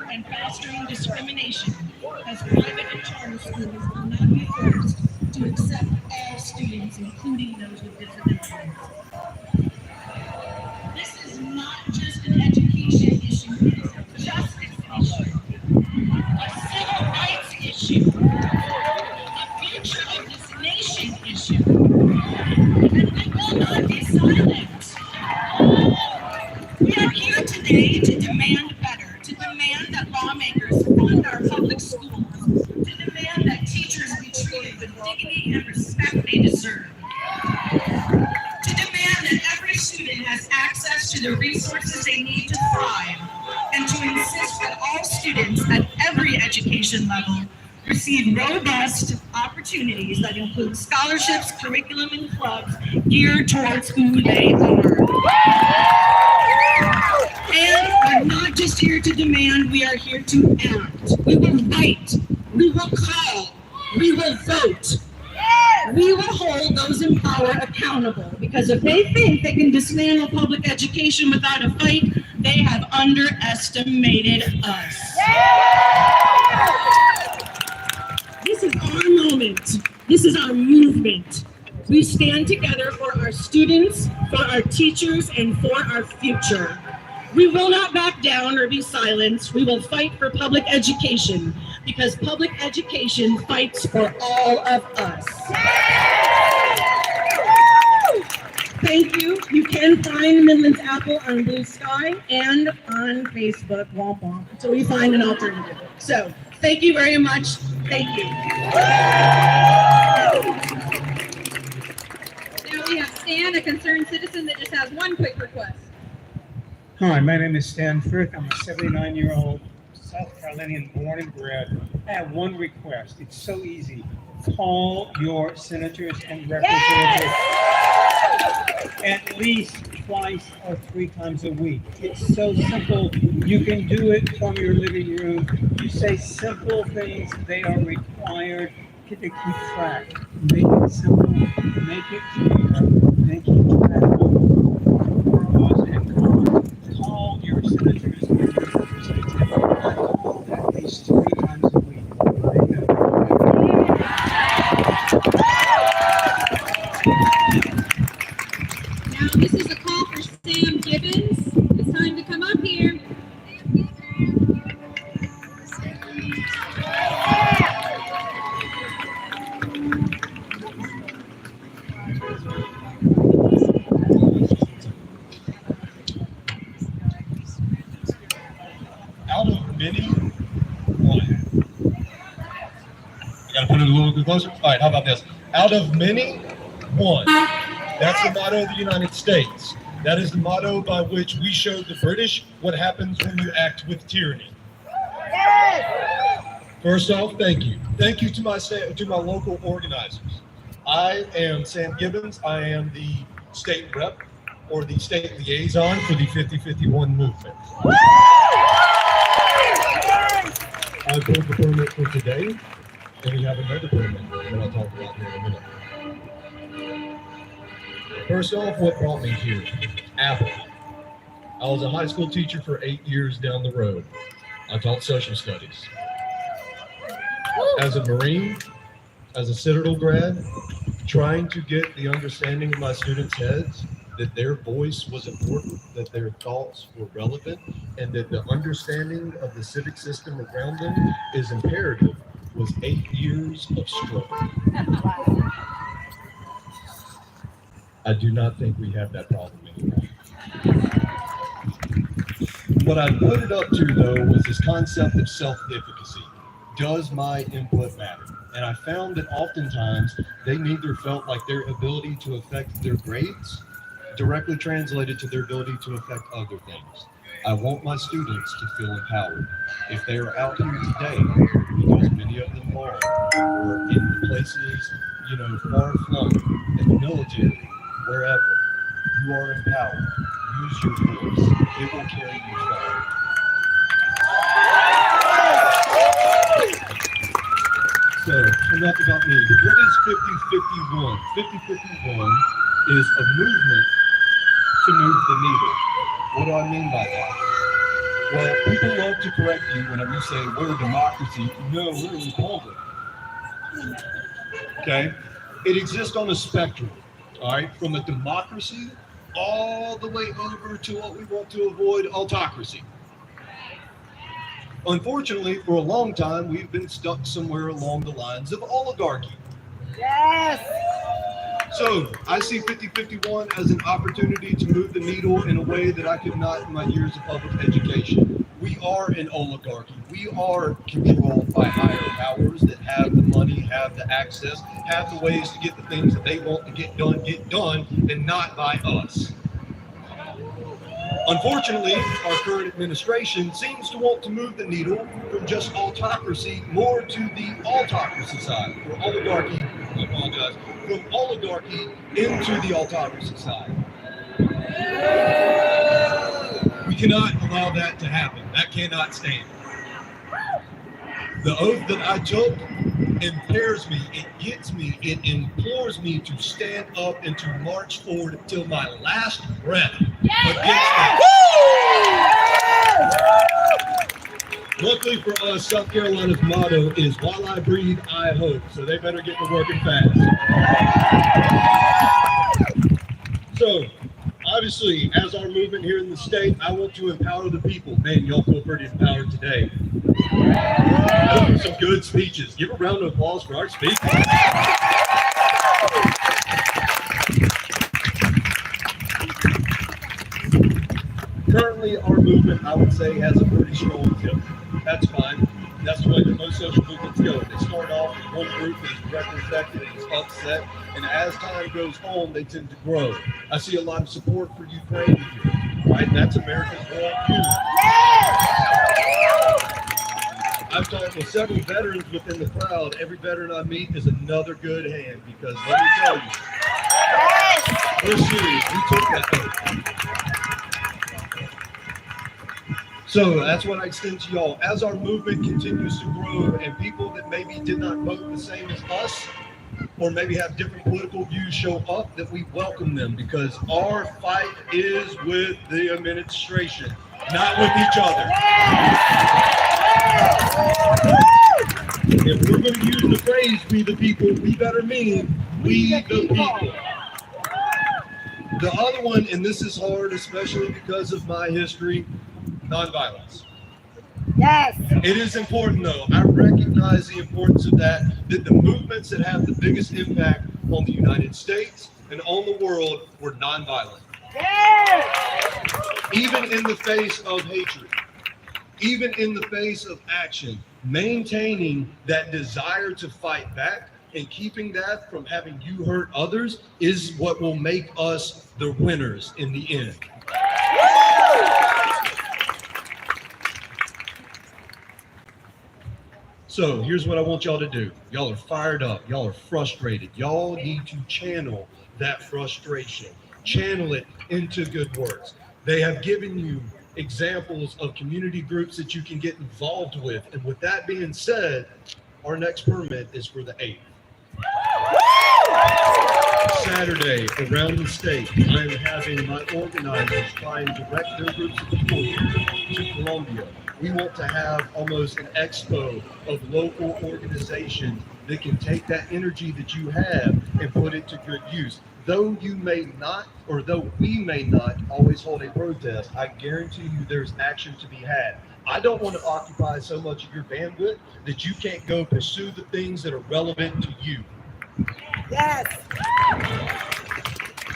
And fostering discrimination, as private and charter schools will not be forced to accept all students, including those with disabilities. This is not just an education issue, it is a justice issue, a civil rights issue, a future of this nation issue, and we will not be silent. We are here today to demand better, to demand that lawmakers fund our public schools, to demand that teachers be treated with dignity and respect they deserve, to demand that every student has access to the resources they need to thrive, and to insist that all students at every education level receive robust opportunities that include scholarships, curriculum, and clubs geared towards who they are. And we're not just here to demand, we are here to act. We will write, we will call, we will vote. We will hold those in power accountable, because if they think they can dismantle public education without a fight, they have underestimated us. This is our moment. This is our movement. We stand together for our students, for our teachers, and for our future. We will not back down or be silenced. We will fight for public education, because public education fights for all of us. Thank you. You can find Midland's Apple on Blue Sky and on Facebook, womp womp, until we find an alternative. So, thank you very much. Thank you. Now we have Stan, a concerned citizen that just has one quick request. Hi, my name is Stan Frick. I'm a 79-year-old South Carolinian born and bred. I have one request. It's so easy. Call your senators and representatives at least twice or 3 times a week. It's so simple. You can do it from your living room. You say simple things. They are required to keep track. Make it simple. Make it clear. And keep track of pros and cons. Call your senators and your representatives at least 3 times a week. Now this is a call for Sam Gibbons. It's time to come up here. Out of many, one. You gotta put it a little bit closer. All right, how about this? Out of many, one. That's the motto of the United States. That is the motto by which we showed the British what happens when you act with tyranny. First off, thank you. Thank you to my local organizers. I am Sam Gibbons. I am the state rep or the state liaison for the 5051 movement. I pulled the permit for today, and we have another permit that I'll talk about here in a minute. First off, what brought me here? Apple. I was a high school teacher for 8 years down the road. I taught social studies. As a Marine, as a Citadel grad, trying to get the understanding of my students' heads that their voice was important, that their thoughts were relevant, and that the understanding of the civic system around them is imperative was 8 years of struggle. I do not think we have that problem anymore. What I put it up to, though, was this concept of self-efficacy. Does my input matter? And I found that oftentimes they neither felt like their ability to affect their grades directly translated to their ability to affect other things. I want my students to feel empowered. If they are out here today, because many of them are, or in places, far flung, in the military, wherever, you are empowered. Use your voice. It will carry you far. So, enough about me. What is 5051? 5051 is a movement to move the needle. What do I mean by that? Well, people love to correct you whenever you say we're a democracy. No, we're a republic. Okay? It exists on a spectrum, all right, from a democracy all the way over to what we want to avoid, autocracy. Unfortunately, for a long time, we've been stuck somewhere along the lines of oligarchy. Yes! So I see 5051 as an opportunity to move the needle in a way that I could not in my years of public education. We are an oligarchy. We are controlled by higher powers that have the money, have the access, have the ways to get the things that they want to get done, and not by us. Unfortunately, our current administration seems to want to move the needle from just autocracy more to the autocracy side, or oligarchy, I apologize, from oligarchy into the autocracy side. We cannot allow that to happen. That cannot stand. The oath that I took impairs me, it gets me, it implores me to stand up and to march forward till my last breath against that. Luckily for us, South Carolina's motto is while I breathe, I hope. So they better get to working fast. So obviously, as our movement here in the state, I want to empower the people. Man, y'all feel pretty empowered today. Some good speeches. Give a round of applause for our speakers. Currently, our movement, I would say, has a pretty strong tip. That's fine. That's the way that most social movements go. They start off with one group that is represented and is upset, and as time goes on, they tend to grow. I see a lot of support for Ukraine here, right? That's America's worldview. I've talked with several veterans within the crowd. Every veteran I meet is another good hand because let me tell you, we're serious. We took that oath. So that's what I extend to y'all. As our movement continues to grow and people that maybe did not vote the same as us or maybe have different political views show up, that we welcome them because our fight is with the administration, not with each other. If we're going to use the phrase "we the people," we better mean we the people. The other one, and this is hard, especially because of my history, nonviolence. Yes. It is important, though. I recognize the importance of that the movements that have the biggest impact on the United States and on the world were nonviolent. Yes. Even in the face of hatred, even in the face of action, maintaining that desire to fight back and keeping that from having you hurt others is what will make us the winners in the end. So here's what I want y'all to do. Y'all are fired up. Y'all are frustrated. Y'all need to channel that frustration. Channel it into good works. They have given you examples of community groups that you can get involved with. And with that being said, our next permit is for the 8th. Saturday, around the state, I am having my organizers try and direct their groups of people to Columbia. We want to have almost an expo of local organizations that can take that energy that you have and put it to good use. Though you may not, or though we may not always hold a protest, I guarantee you there's action to be had. I don't want to occupy so much of your bandwidth that you can't go pursue the things that are relevant to you. Yes.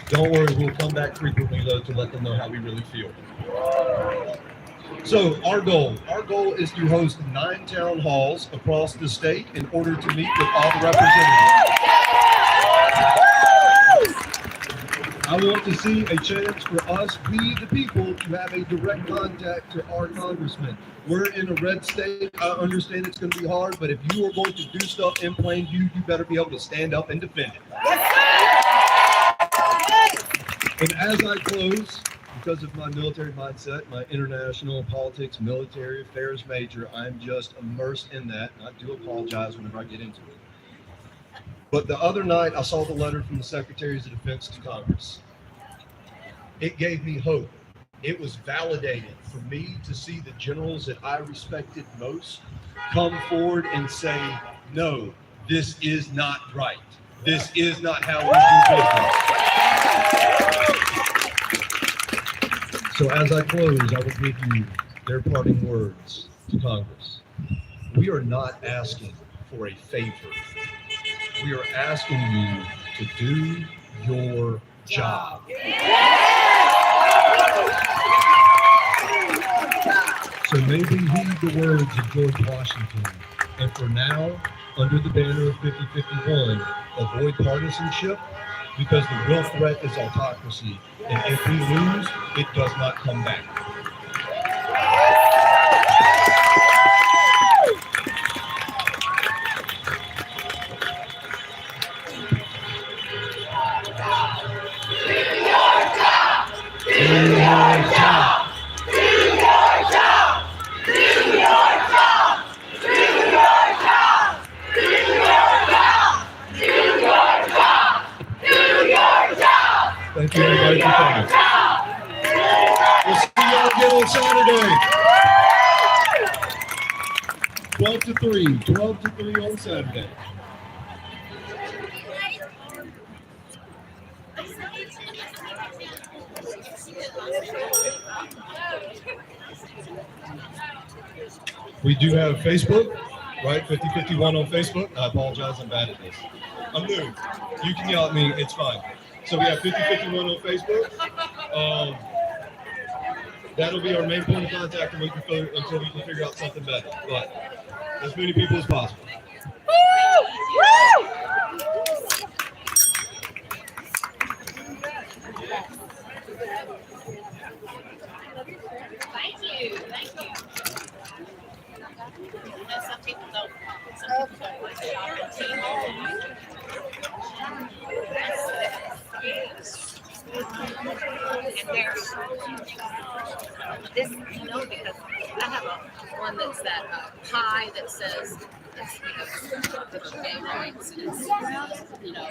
Don't worry, we'll come back frequently though to let them know how we really feel. So our goal is to host 9 town halls across the state in order to meet with all the representatives. I want to see a chance for us, we the people, to have a direct contact to our congressman. We're in a red state. I understand it's going to be hard, but if you are going to do stuff in plain view, you better be able to stand up and defend it. And as I close, because of my military mindset, my international politics, military affairs major, I'm just immersed in that. And I do apologize whenever I get into it. But the other night, I saw the letter from the Secretaries of Defense to Congress. It gave me hope. It was validated for me to see the generals that I respected most come forward and say, no, this is not right. This is not how we do business. So as I close, I will give you their parting words to Congress. We are not asking for a favor. We are asking you to do your job. So may we heed the words of George Washington, and for now, under the banner of 5051, avoid partisanship, because the real threat is autocracy, and if we lose, it does not come back. Thank you everybody for coming. We'll see y'all again on Saturday. 12 to 3 on Saturday. We do have Facebook, right? 5051 on Facebook. I apologize, I'm bad at this. I'm new. You can yell at me, it's fine. So we have 5051 on Facebook. that'll be our main point of contact and until we can figure out something better. But as many people as possible. Thank you. Thank you. You know, some people don't like to shop at T-Mobile. And there's this, you know, because I have one that's that pie that says it's, you know, with the gay rights, and it's, you know,